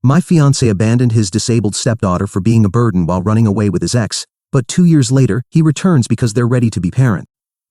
My fiancé abandoned his disabled stepdaughter for being a burden while running away with his ex, but 2 years later, he returns because they're ready to be parents.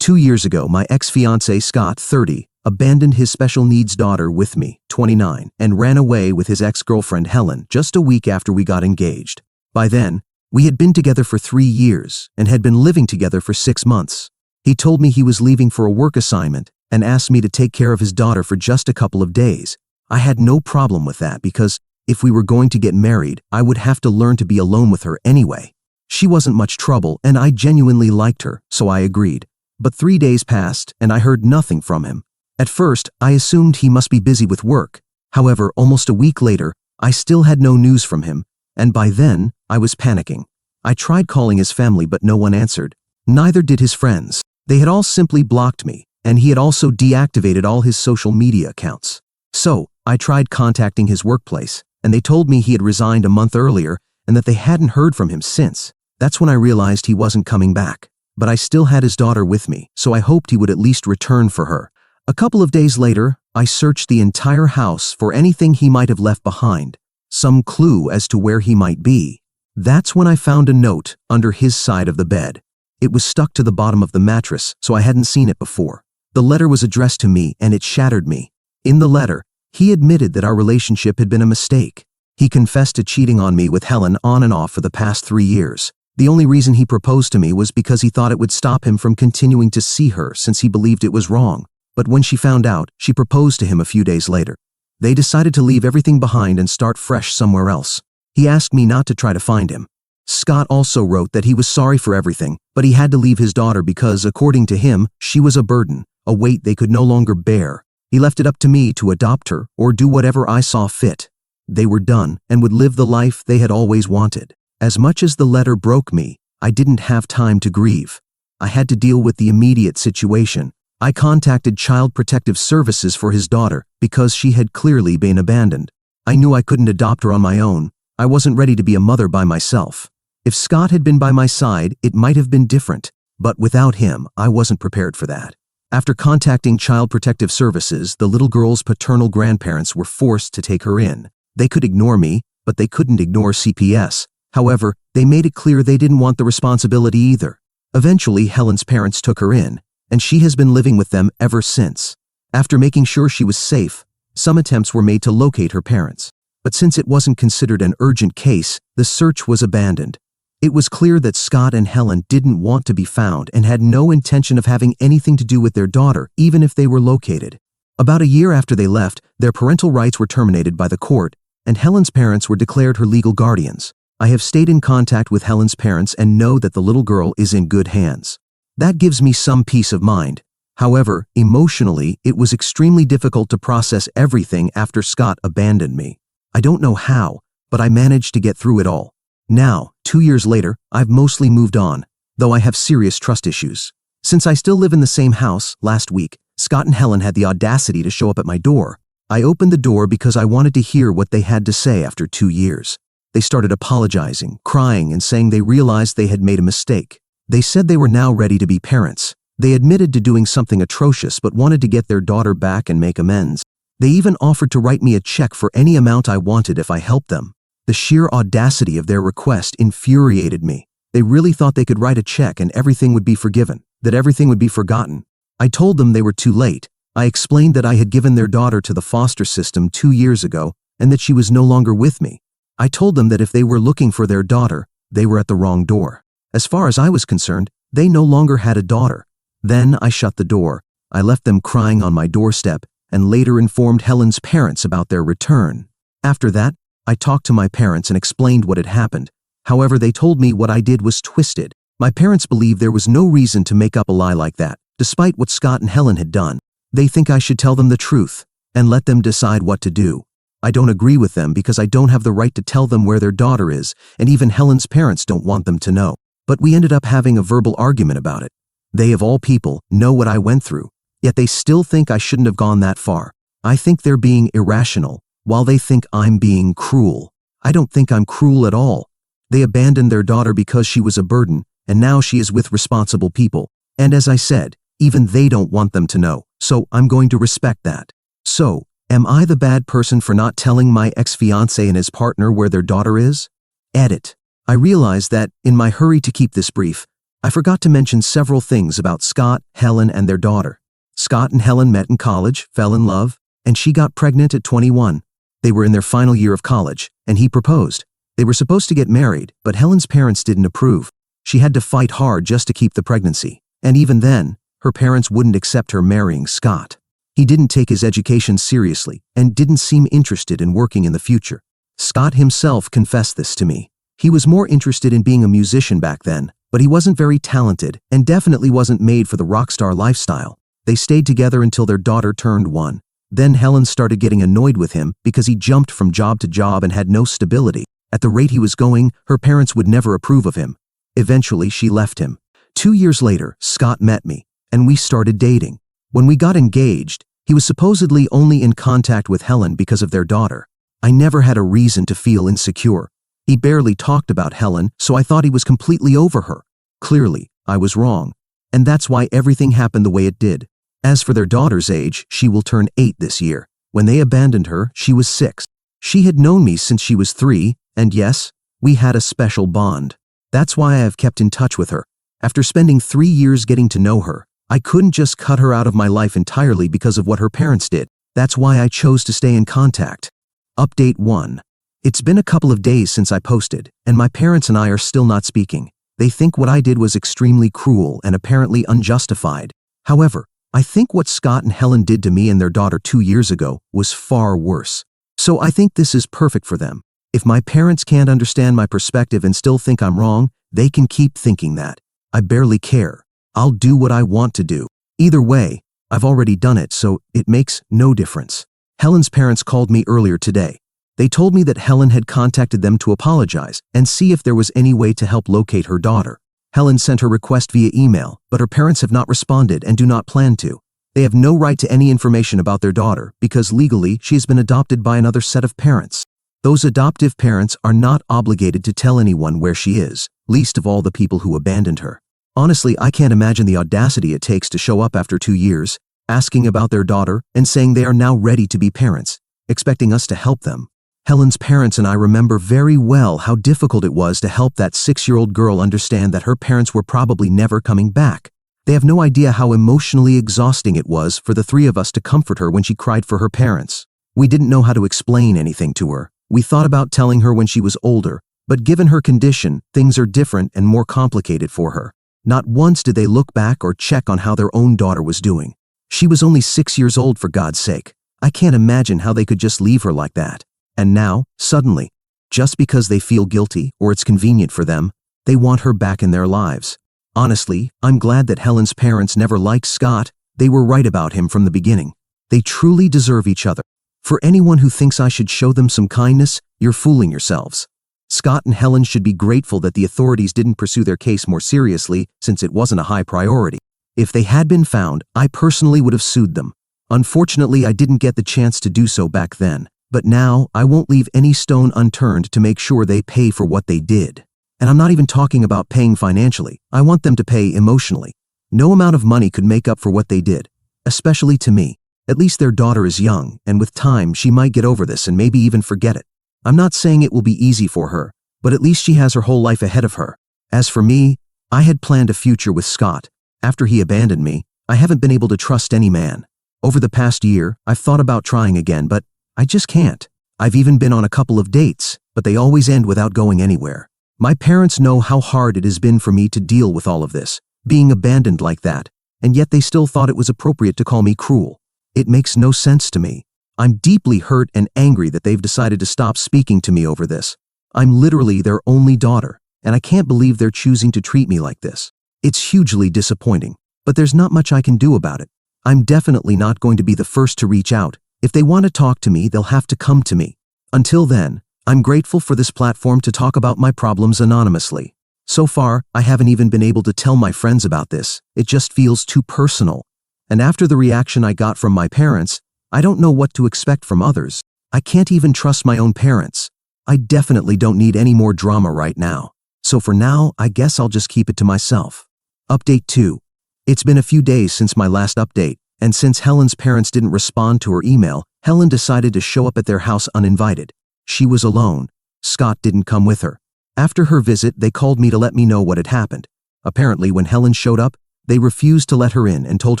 2 years ago, my ex-fiancé Scott, 30, abandoned his special needs daughter with me, 29, and ran away with his ex-girlfriend Helen just a week after we got engaged. By then, we had been together for 3 years and had been living together for 6 months. He told me he was leaving for a work assignment and asked me to take care of his daughter for just a couple of days. I had no problem with that because if we were going to get married, I would have to learn to be alone with her anyway. She wasn't much trouble and I genuinely liked her, so I agreed. But 3 days passed and I heard nothing from him. At first, I assumed he must be busy with work. However, almost a week later, I still had no news from him, and by then, I was panicking. I tried calling his family but no one answered. Neither did his friends. They had all simply blocked me, and he had also deactivated all his social media accounts. So, I tried contacting his workplace, and they told me he had resigned a month earlier and that they hadn't heard from him since. That's when I realized he wasn't coming back. But I still had his daughter with me, so I hoped he would at least return for her. A couple of days later, I searched the entire house for anything he might have left behind, some clue as to where he might be. That's when I found a note under his side of the bed. It was stuck to the bottom of the mattress, so I hadn't seen it before. The letter was addressed to me, and it shattered me. In the letter, he admitted that our relationship had been a mistake. He confessed to cheating on me with Helen on and off for the past 3 years. The only reason he proposed to me was because he thought it would stop him from continuing to see her since he believed it was wrong. But when she found out, she proposed to him a few days later. They decided to leave everything behind and start fresh somewhere else. He asked me not to try to find him. Scott also wrote that he was sorry for everything, but he had to leave his daughter because, according to him, she was a burden, a weight they could no longer bear. He left it up to me to adopt her or do whatever I saw fit. They were done and would live the life they had always wanted. As much as the letter broke me, I didn't have time to grieve. I had to deal with the immediate situation. I contacted Child Protective Services for his daughter because she had clearly been abandoned. I knew I couldn't adopt her on my own. I wasn't ready to be a mother by myself. If Scott had been by my side, it might have been different, but without him, I wasn't prepared for that. After contacting Child Protective Services, the little girl's paternal grandparents were forced to take her in. They could ignore me, but they couldn't ignore CPS. However, they made it clear they didn't want the responsibility either. Eventually, Helen's parents took her in, and she has been living with them ever since. After making sure she was safe, some attempts were made to locate her parents. But since it wasn't considered an urgent case, the search was abandoned. It was clear that Scott and Helen didn't want to be found and had no intention of having anything to do with their daughter, even if they were located. About a year after they left, their parental rights were terminated by the court, and Helen's parents were declared her legal guardians. I have stayed in contact with Helen's parents and know that the little girl is in good hands. That gives me some peace of mind. However, emotionally, it was extremely difficult to process everything after Scott abandoned me. I don't know how, but I managed to get through it all. Now, 2 years later, I've mostly moved on, though I have serious trust issues. Since I still live in the same house, last week, Scott and Helen had the audacity to show up at my door. I opened the door because I wanted to hear what they had to say after 2 years. They started apologizing, crying, and saying they realized they had made a mistake. They said they were now ready to be parents. They admitted to doing something atrocious but wanted to get their daughter back and make amends. They even offered to write me a check for any amount I wanted if I helped them. The sheer audacity of their request infuriated me. They really thought they could write a check and everything would be forgiven, that everything would be forgotten. I told them they were too late. I explained that I had given their daughter to the foster system 2 years ago and that she was no longer with me. I told them that if they were looking for their daughter, they were at the wrong door. As far as I was concerned, they no longer had a daughter. Then I shut the door. I left them crying on my doorstep and later informed Helen's parents about their return. After that, I talked to my parents and explained what had happened. However, they told me what I did was twisted. My parents believe there was no reason to make up a lie like that, despite what Scott and Helen had done. They think I should tell them the truth and let them decide what to do. I don't agree with them because I don't have the right to tell them where their daughter is, and even Helen's parents don't want them to know. But we ended up having a verbal argument about it. They, of all people, know what I went through, yet they still think I shouldn't have gone that far. I think they're being irrational, while they think I'm being cruel. I don't think I'm cruel at all. They abandoned their daughter because she was a burden, and now she is with responsible people. And as I said, even they don't want them to know, so I'm going to respect that. So, Am I the bad person for not telling my ex-fiancé and his partner where their daughter is? Edit. I realized that, in my hurry to keep this brief, I forgot to mention several things about Scott, Helen, and their daughter. Scott and Helen met in college, fell in love, and she got pregnant at 21. They were in their final year of college, and he proposed. They were supposed to get married, but Helen's parents didn't approve. She had to fight hard just to keep the pregnancy. And even then, her parents wouldn't accept her marrying Scott. He didn't take his education seriously and didn't seem interested in working in the future. Scott himself confessed this to me. He was more interested in being a musician back then, but he wasn't very talented and definitely wasn't made for the rock star lifestyle. They stayed together until their daughter turned 1. Then Helen started getting annoyed with him because he jumped from job to job and had no stability. At the rate he was going, her parents would never approve of him. Eventually, she left him. 2 years later, Scott met me, and we started dating. When we got engaged, he was supposedly only in contact with Helen because of their daughter. I never had a reason to feel insecure. He barely talked about Helen, so I thought he was completely over her. Clearly, I was wrong. And that's why everything happened the way it did. As for their daughter's age, she will turn 8 this year. When they abandoned her, she was 6. She had known me since she was 3, and yes, we had a special bond. That's why I have kept in touch with her. After spending 3 years getting to know her, I couldn't just cut her out of my life entirely because of what her parents did. That's why I chose to stay in contact. Update 1. It's been a couple of days since I posted, and my parents and I are still not speaking. They think what I did was extremely cruel and apparently unjustified. However, I think what Scott and Helen did to me and their daughter 2 years ago was far worse. So I think this is perfect for them. If my parents can't understand my perspective and still think I'm wrong, they can keep thinking that. I barely care. I'll do what I want to do. Either way, I've already done it, so it makes no difference. Helen's parents called me earlier today. They told me that Helen had contacted them to apologize and see if there was any way to help locate her daughter. Helen sent her request via email, but her parents have not responded and do not plan to. They have no right to any information about their daughter because legally she has been adopted by another set of parents. Those adoptive parents are not obligated to tell anyone where she is, least of all the people who abandoned her. Honestly, I can't imagine the audacity it takes to show up after 2 years, asking about their daughter and saying they are now ready to be parents, expecting us to help them. Helen's parents and I remember very well how difficult it was to help that 6-year-old girl understand that her parents were probably never coming back. They have no idea how emotionally exhausting it was for the 3 of us to comfort her when she cried for her parents. We didn't know how to explain anything to her. We thought about telling her when she was older, but given her condition, things are different and more complicated for her. Not once did they look back or check on how their own daughter was doing. She was only 6 years old, for God's sake. I can't imagine how they could just leave her like that. And now, suddenly, just because they feel guilty or it's convenient for them, they want her back in their lives. Honestly, I'm glad that Helen's parents never liked Scott. They were right about him from the beginning. They truly deserve each other. For anyone who thinks I should show them some kindness, you're fooling yourselves. Scott and Helen should be grateful that the authorities didn't pursue their case more seriously since it wasn't a high priority. If they had been found, I personally would have sued them. Unfortunately, I didn't get the chance to do so back then. But now, I won't leave any stone unturned to make sure they pay for what they did. And I'm not even talking about paying financially. I want them to pay emotionally. No amount of money could make up for what they did, especially to me. At least their daughter is young, and with time, she might get over this and maybe even forget it. I'm not saying it will be easy for her, but at least she has her whole life ahead of her. As for me, I had planned a future with Scott. After he abandoned me, I haven't been able to trust any man. Over the past year, I've thought about trying again, but I just can't. I've even been on a couple of dates, but they always end without going anywhere. My parents know how hard it has been for me to deal with all of this, being abandoned like that, and yet they still thought it was appropriate to call me cruel. It makes no sense to me. I'm deeply hurt and angry that they've decided to stop speaking to me over this. I'm literally their only daughter, and I can't believe they're choosing to treat me like this. It's hugely disappointing, but there's not much I can do about it. I'm definitely not going to be the first to reach out. If they want to talk to me, they'll have to come to me. Until then, I'm grateful for this platform to talk about my problems anonymously. So far, I haven't even been able to tell my friends about this. It just feels too personal. And after the reaction I got from my parents, I don't know what to expect from others. I can't even trust my own parents. I definitely don't need any more drama right now. So for now, I guess I'll just keep it to myself. Update 2. It's been a few days since my last update, and since Helen's parents didn't respond to her email, Helen decided to show up at their house uninvited. She was alone. Scott didn't come with her. After her visit, they called me to let me know what had happened. Apparently, when Helen showed up, they refused to let her in and told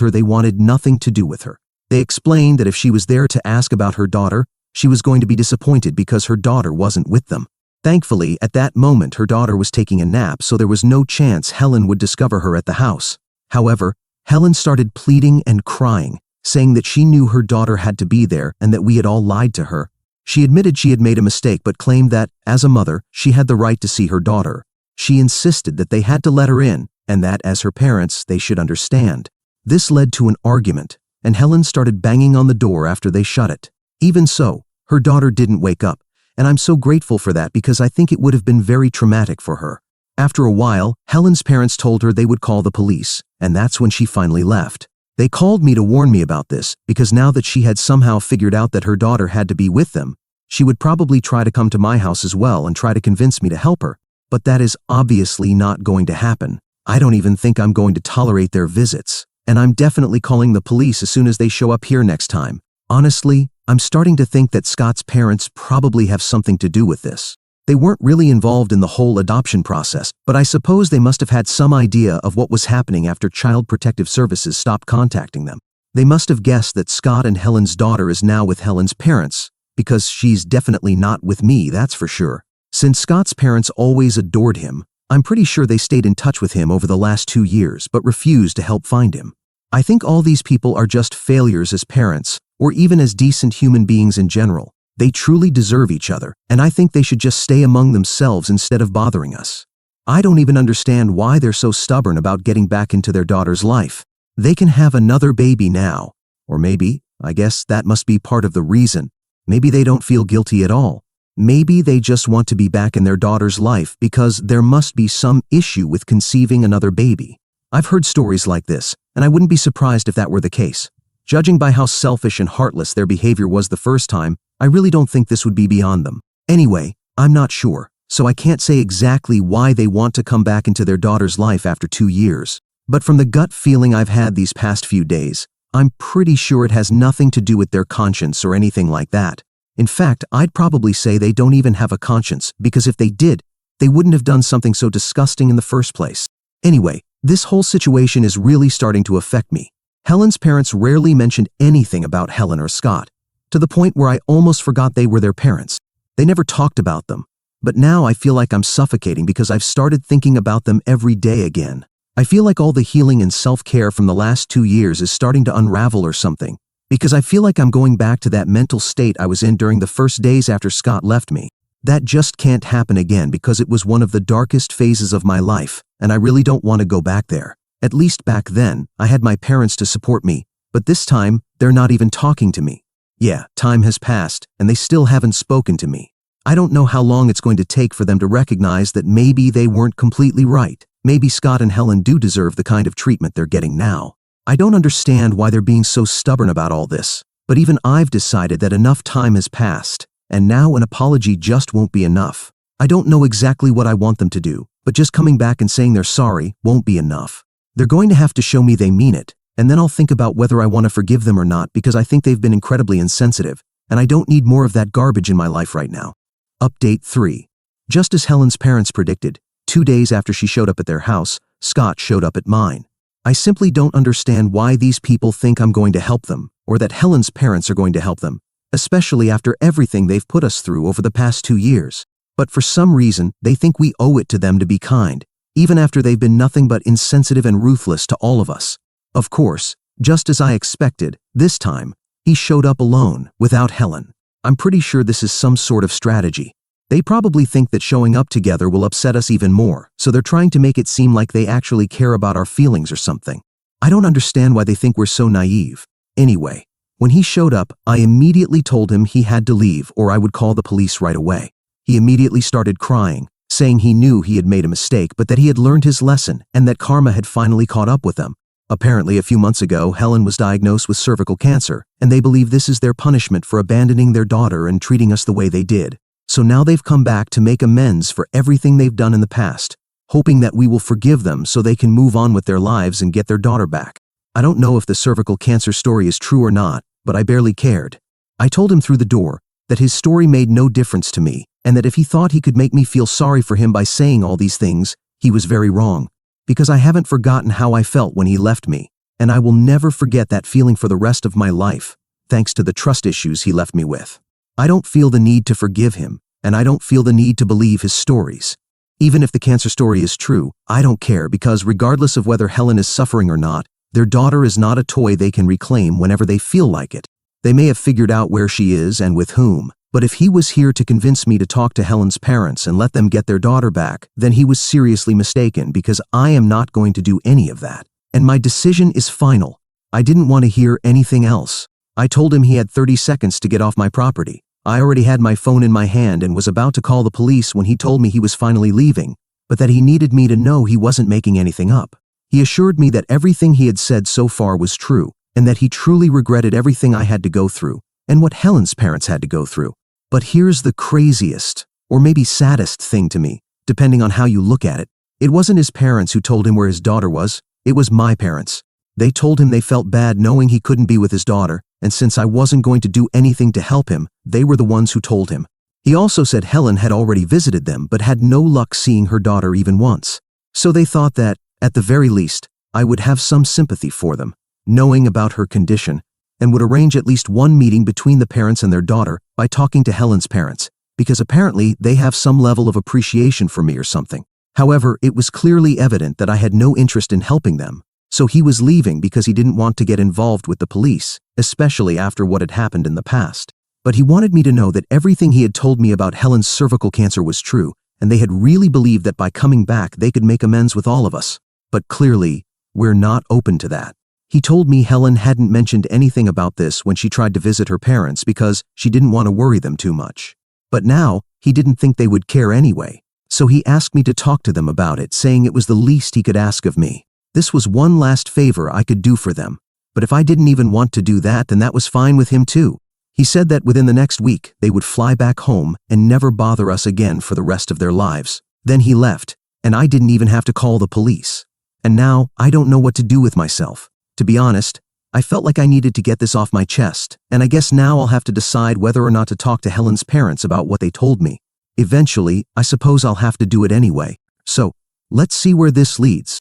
her they wanted nothing to do with her. They explained that if she was there to ask about her daughter, she was going to be disappointed because her daughter wasn't with them. Thankfully, at that moment, her daughter was taking a nap, so there was no chance Helen would discover her at the house. However, Helen started pleading and crying, saying that she knew her daughter had to be there and that we had all lied to her. She admitted she had made a mistake but claimed that, as a mother, she had the right to see her daughter. She insisted that they had to let her in and that, as her parents, they should understand. This led to an argument, and Helen started banging on the door after they shut it. Even so, her daughter didn't wake up, and I'm so grateful for that because I think it would have been very traumatic for her. After a while, Helen's parents told her they would call the police, and that's when she finally left. They called me to warn me about this because now that she had somehow figured out that her daughter had to be with them, she would probably try to come to my house as well and try to convince me to help her. But that is obviously not going to happen. I don't even think I'm going to tolerate their visits, and I'm definitely calling the police as soon as they show up here next time. Honestly, I'm starting to think that Scott's parents probably have something to do with this. They weren't really involved in the whole adoption process, but I suppose they must have had some idea of what was happening after Child Protective Services stopped contacting them. They must have guessed that Scott and Helen's daughter is now with Helen's parents, because she's definitely not with me, that's for sure. Since Scott's parents always adored him, I'm pretty sure they stayed in touch with him over the last 2 years but refused to help find him. I think all these people are just failures as parents, or even as decent human beings in general. They truly deserve each other, and I think they should just stay among themselves instead of bothering us. I don't even understand why they're so stubborn about getting back into their daughter's life. They can have another baby now. Or maybe, I guess that must be part of the reason. Maybe they don't feel guilty at all. Maybe they just want to be back in their daughter's life because there must be some issue with conceiving another baby. I've heard stories like this, and I wouldn't be surprised if that were the case. Judging by how selfish and heartless their behavior was the first time, I really don't think this would be beyond them. Anyway, I'm not sure, so I can't say exactly why they want to come back into their daughter's life after 2 years. But from the gut feeling I've had these past few days, I'm pretty sure it has nothing to do with their conscience or anything like that. In fact, I'd probably say they don't even have a conscience, because if they did, they wouldn't have done something so disgusting in the first place. Anyway, this whole situation is really starting to affect me. Helen's parents rarely mentioned anything about Helen or Scott, to the point where I almost forgot they were their parents. They never talked about them. But now I feel like I'm suffocating because I've started thinking about them every day again. I feel like all the healing and self-care from the last 2 years is starting to unravel or something, because I feel like I'm going back to that mental state I was in during the first days after Scott left me. That just can't happen again because it was one of the darkest phases of my life, and I really don't want to go back there. At least back then, I had my parents to support me, but this time, they're not even talking to me. Yeah, time has passed, and they still haven't spoken to me. I don't know how long it's going to take for them to recognize that maybe they weren't completely right. Maybe Scott and Helen do deserve the kind of treatment they're getting now. I don't understand why they're being so stubborn about all this, but even I've decided that enough time has passed, and now an apology just won't be enough. I don't know exactly what I want them to do, but just coming back and saying they're sorry won't be enough. They're going to have to show me they mean it, and then I'll think about whether I want to forgive them or not because I think they've been incredibly insensitive, and I don't need more of that garbage in my life right now. Update 3. Just as Helen's parents predicted, 2 days after she showed up at their house, Scott showed up at mine. I simply don't understand why these people think I'm going to help them, or that Helen's parents are going to help them, especially after everything they've put us through over the past 2 years. But for some reason, they think we owe it to them to be kind, even after they've been nothing but insensitive and ruthless to all of us. Of course, just as I expected, this time, he showed up alone, without Helen. I'm pretty sure this is some sort of strategy. They probably think that showing up together will upset us even more, so they're trying to make it seem like they actually care about our feelings or something. I don't understand why they think we're so naive. Anyway, when he showed up, I immediately told him he had to leave or I would call the police right away. He immediately started crying, saying he knew he had made a mistake but that he had learned his lesson and that karma had finally caught up with them. Apparently, a few months ago, Helen was diagnosed with cervical cancer, and they believe this is their punishment for abandoning their daughter and treating us the way they did. So now they've come back to make amends for everything they've done in the past, hoping that we will forgive them so they can move on with their lives and get their daughter back. I don't know if the cervical cancer story is true or not, but I barely cared. I told him through the door that his story made no difference to me, and that if he thought he could make me feel sorry for him by saying all these things, he was very wrong. Because I haven't forgotten how I felt when he left me, and I will never forget that feeling for the rest of my life, thanks to the trust issues he left me with. I don't feel the need to forgive him, and I don't feel the need to believe his stories. Even if the cancer story is true, I don't care, because regardless of whether Helen is suffering or not, their daughter is not a toy they can reclaim whenever they feel like it. They may have figured out where she is and with whom, but if he was here to convince me to talk to Helen's parents and let them get their daughter back, then he was seriously mistaken, because I am not going to do any of that. And my decision is final. I didn't want to hear anything else. I told him he had 30 seconds to get off my property. I already had my phone in my hand and was about to call the police when he told me he was finally leaving, but that he needed me to know he wasn't making anything up. He assured me that everything he had said so far was true, and that he truly regretted everything I had to go through, and what Helen's parents had to go through. But here's the craziest, or maybe saddest thing to me, depending on how you look at it. It wasn't his parents who told him where his daughter was, it was my parents. They told him they felt bad knowing he couldn't be with his daughter, and since I wasn't going to do anything to help him, they were the ones who told him. He also said Helen had already visited them but had no luck seeing her daughter even once. So they thought that, at the very least, I would have some sympathy for them, knowing about her condition, and would arrange at least one meeting between the parents and their daughter by talking to Helen's parents, because apparently they have some level of appreciation for me or something. However, it was clearly evident that I had no interest in helping them, so he was leaving because he didn't want to get involved with the police, especially after what had happened in the past. But he wanted me to know that everything he had told me about Helen's cervical cancer was true, and they had really believed that by coming back they could make amends with all of us. But clearly, we're not open to that. He told me Helen hadn't mentioned anything about this when she tried to visit her parents because she didn't want to worry them too much. But now, he didn't think they would care anyway, so he asked me to talk to them about it, saying it was the least he could ask of me. This was one last favor I could do for them, but if I didn't even want to do that, then that was fine with him too. He said that within the next week, they would fly back home and never bother us again for the rest of their lives. Then he left, and I didn't even have to call the police. And now, I don't know what to do with myself. To be honest, I felt like I needed to get this off my chest, and I guess now I'll have to decide whether or not to talk to Helen's parents about what they told me. Eventually, I suppose I'll have to do it anyway. So, let's see where this leads.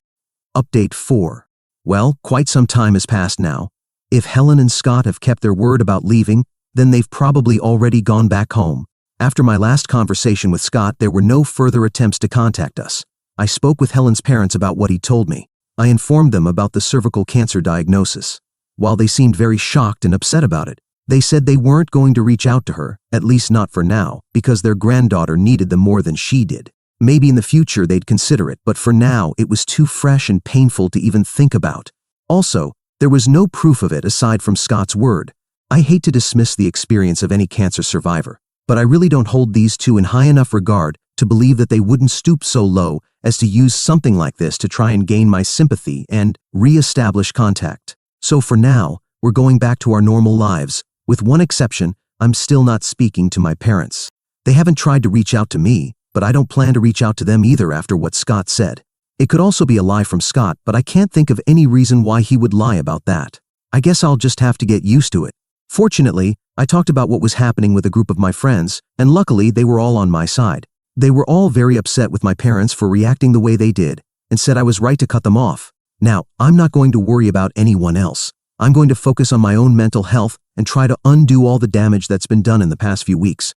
Update 4. Well, quite some time has passed now. If Helen and Scott have kept their word about leaving, then they've probably already gone back home. After my last conversation with Scott, there were no further attempts to contact us. I spoke with Helen's parents about what he told me. I informed them about the cervical cancer diagnosis. While they seemed very shocked and upset about it, they said they weren't going to reach out to her, at least not for now, because their granddaughter needed them more than she did. Maybe in the future they'd consider it, but for now it was too fresh and painful to even think about. Also, there was no proof of it aside from Scott's word. I hate to dismiss the experience of any cancer survivor, but I really don't hold these two in high enough regard to believe that they wouldn't stoop so low as to use something like this to try and gain my sympathy and re-establish contact. So for now, we're going back to our normal lives. With one exception, I'm still not speaking to my parents. They haven't tried to reach out to me, but I don't plan to reach out to them either after what Scott said. It could also be a lie from Scott, but I can't think of any reason why he would lie about that. I guess I'll just have to get used to it. Fortunately, I talked about what was happening with a group of my friends, and luckily they were all on my side. They were all very upset with my parents for reacting the way they did, and said I was right to cut them off. Now, I'm not going to worry about anyone else. I'm going to focus on my own mental health and try to undo all the damage that's been done in the past few weeks.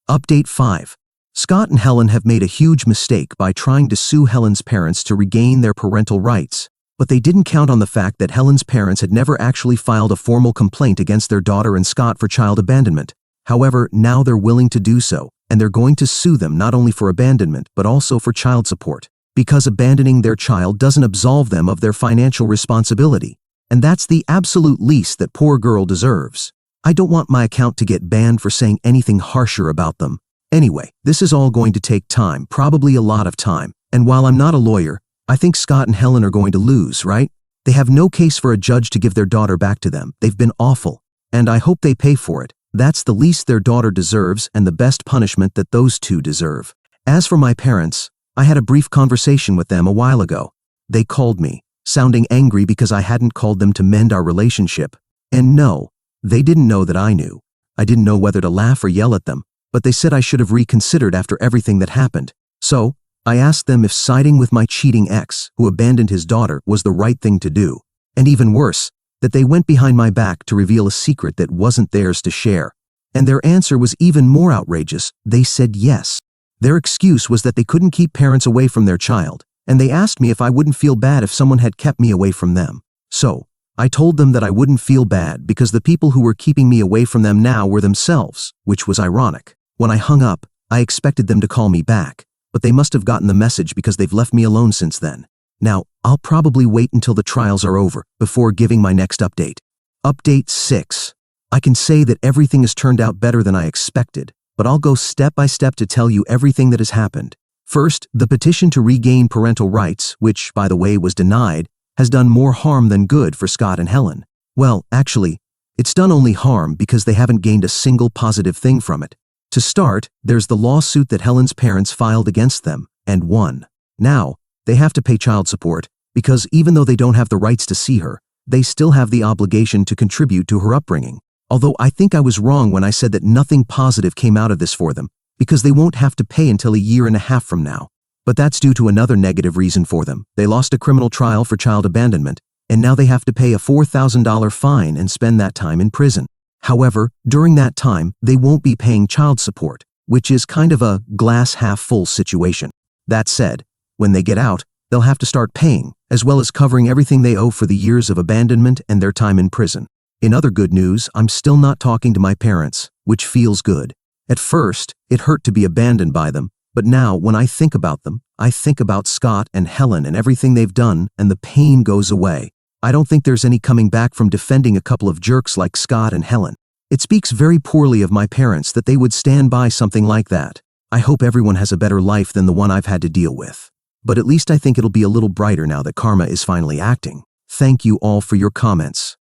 Update 5. Scott and Helen have made a huge mistake by trying to sue Helen's parents to regain their parental rights, but they didn't count on the fact that Helen's parents had never actually filed a formal complaint against their daughter and Scott for child abandonment. However, now they're willing to do so, and they're going to sue them not only for abandonment but also for child support, because abandoning their child doesn't absolve them of their financial responsibility, and that's the absolute least that poor girl deserves. I don't want my account to get banned for saying anything harsher about them. Anyway, this is all going to take time, probably a lot of time, and while I'm not a lawyer, I think Scott and Helen are going to lose, right? They have no case for a judge to give their daughter back to them. They've been awful, and I hope they pay for it. That's the least their daughter deserves and the best punishment that those two deserve. As for my parents, I had a brief conversation with them a while ago. They called me, sounding angry because I hadn't called them to mend our relationship. And no, they didn't know that I knew. I didn't know whether to laugh or yell at them, but they said I should have reconsidered after everything that happened. So, I asked them if siding with my cheating ex, who abandoned his daughter, was the right thing to do. And even worse, that they went behind my back to reveal a secret that wasn't theirs to share. And their answer was even more outrageous. They said yes. Their excuse was that they couldn't keep parents away from their child, and they asked me if I wouldn't feel bad if someone had kept me away from them. So, I told them that I wouldn't feel bad because the people who were keeping me away from them now were themselves, which was ironic. When I hung up, I expected them to call me back, but they must have gotten the message because they've left me alone since then. Now, I'll probably wait until the trials are over before giving my next update. Update 6. I can say that everything has turned out better than I expected, but I'll go step by step to tell you everything that has happened. First, the petition to regain parental rights, which, by the way, was denied, has done more harm than good for Scott and Helen. Well, actually, it's done only harm because they haven't gained a single positive thing from it. To start, there's the lawsuit that Helen's parents filed against them, and won. Now, they have to pay child support because even though they don't have the rights to see her, they still have the obligation to contribute to her upbringing. Although I think I was wrong when I said that nothing positive came out of this for them, because they won't have to pay until a year and a half from now. But that's due to another negative reason for them. They lost a criminal trial for child abandonment, and now they have to pay a $4,000 fine and spend that time in prison. However, during that time, they won't be paying child support, which is kind of a glass half full situation. That said, when they get out, they'll have to start paying, as well as covering everything they owe for the years of abandonment and their time in prison. In other good news, I'm still not talking to my parents, which feels good. At first, it hurt to be abandoned by them, but now when I think about them, I think about Scott and Helen and everything they've done, and the pain goes away. I don't think there's any coming back from defending a couple of jerks like Scott and Helen. It speaks very poorly of my parents that they would stand by something like that. I hope everyone has a better life than the one I've had to deal with. But at least I think it'll be a little brighter now that karma is finally acting. Thank you all for your comments.